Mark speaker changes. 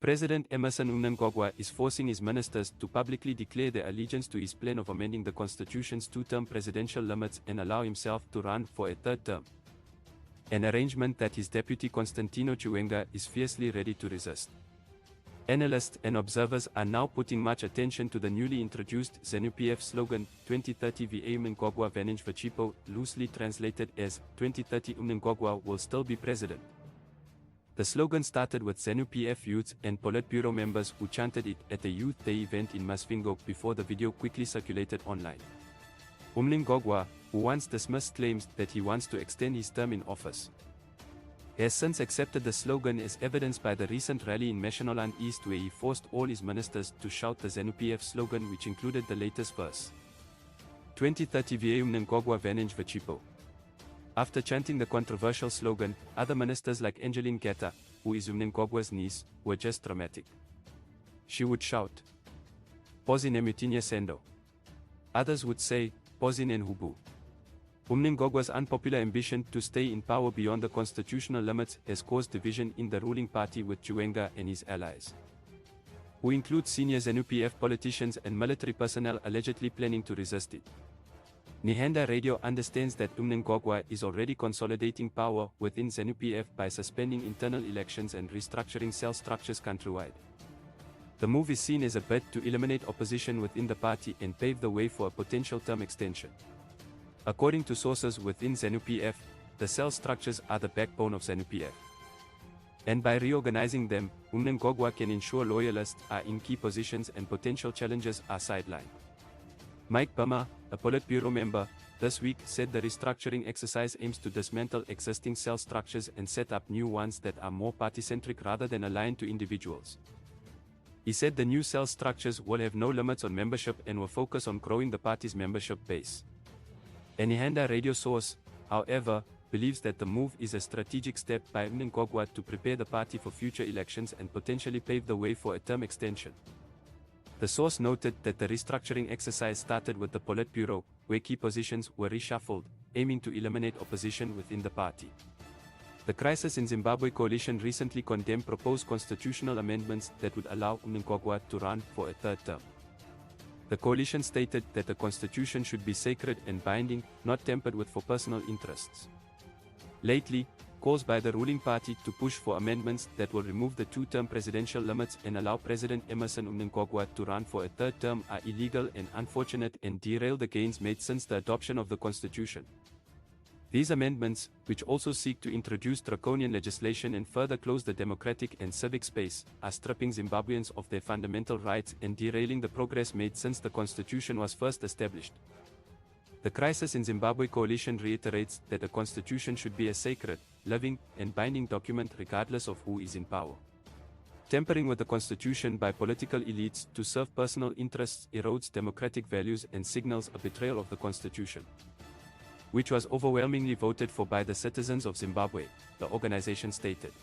Speaker 1: President Emmerson Mnangagwa is forcing his ministers to publicly declare their allegiance to his plan of amending the constitution's two-term presidential limits and allow himself to run for a third term. An arrangement that his deputy Constantino Chiwenga is fiercely ready to resist. Analysts and observers are now putting much attention to the newly introduced ZANU-PF slogan, 2030 VA Mnangagwa Vantage Vachipo, loosely translated as, 2030 Mnangagwa will still be president. The slogan started with ZANU-PF youths and Politburo members who chanted it at a Youth Day event in Masvingo before the video quickly circulated online. Mnangagwa, who once dismissed claims that he wants to extend his term in office, has since accepted the slogan as evidenced by the recent rally in Mashonaland East where he forced all his ministers to shout the ZANU-PF slogan, which included the latest verse, 2030 VA Mnangagwa Vantage Vachipo. After chanting the controversial slogan, other ministers like Angeline Gata, who is Mnangagwa's niece, were just dramatic. She would shout, Pozine Mutinya Sendo. Others would say, Pozine Hubu. Mnangagwa's unpopular ambition to stay in power beyond the constitutional limits has caused division in the ruling party, with Chiwenga and his allies, who include senior ZANU-PF politicians and military personnel, allegedly planning to resist it. Nihanda Radio understands that Mnangagwa is already consolidating power within ZANU-PF by suspending internal elections and restructuring cell structures countrywide. The move is seen as a bid to eliminate opposition within the party and pave the way for a potential term extension. According to sources within ZANU-PF, the cell structures are the backbone of ZANU-PF. And by reorganizing them, Mnangagwa can ensure loyalists are in key positions and potential challengers are sidelined. Mike Bama, a Politburo member, this week said the restructuring exercise aims to dismantle existing cell structures and set up new ones that are more party-centric rather than aligned to individuals. He said the new cell structures will have no limits on membership and will focus on growing the party's membership base. An Nihanda Radio source, however, believes that the move is a strategic step by Mnangagwa to prepare the party for future elections and potentially pave the way for a term extension. The source noted that the restructuring exercise started with the Politburo, where key positions were reshuffled, aiming to eliminate opposition within the party. The Crisis in Zimbabwe coalition recently condemned proposed constitutional amendments that would allow Mnangagwa to run for a third term. The coalition stated that the constitution should be sacred and binding, not tampered with for personal interests. Lately, calls by the ruling party to push for amendments that will remove the two-term presidential limits and allow President Emmerson Mnangagwa to run for a third term are illegal and unfortunate and derail the gains made since the adoption of the constitution. These amendments, which also seek to introduce draconian legislation and further close the democratic and civic space, are stripping Zimbabweans of their fundamental rights and derailing the progress made since the constitution was first established. The Crisis in Zimbabwe coalition reiterates that a constitution should be a sacred, living, and binding document regardless of who is in power. Tampering with the constitution by political elites to serve personal interests erodes democratic values and signals a betrayal of the constitution, which was overwhelmingly voted for by the citizens of Zimbabwe, the organization stated.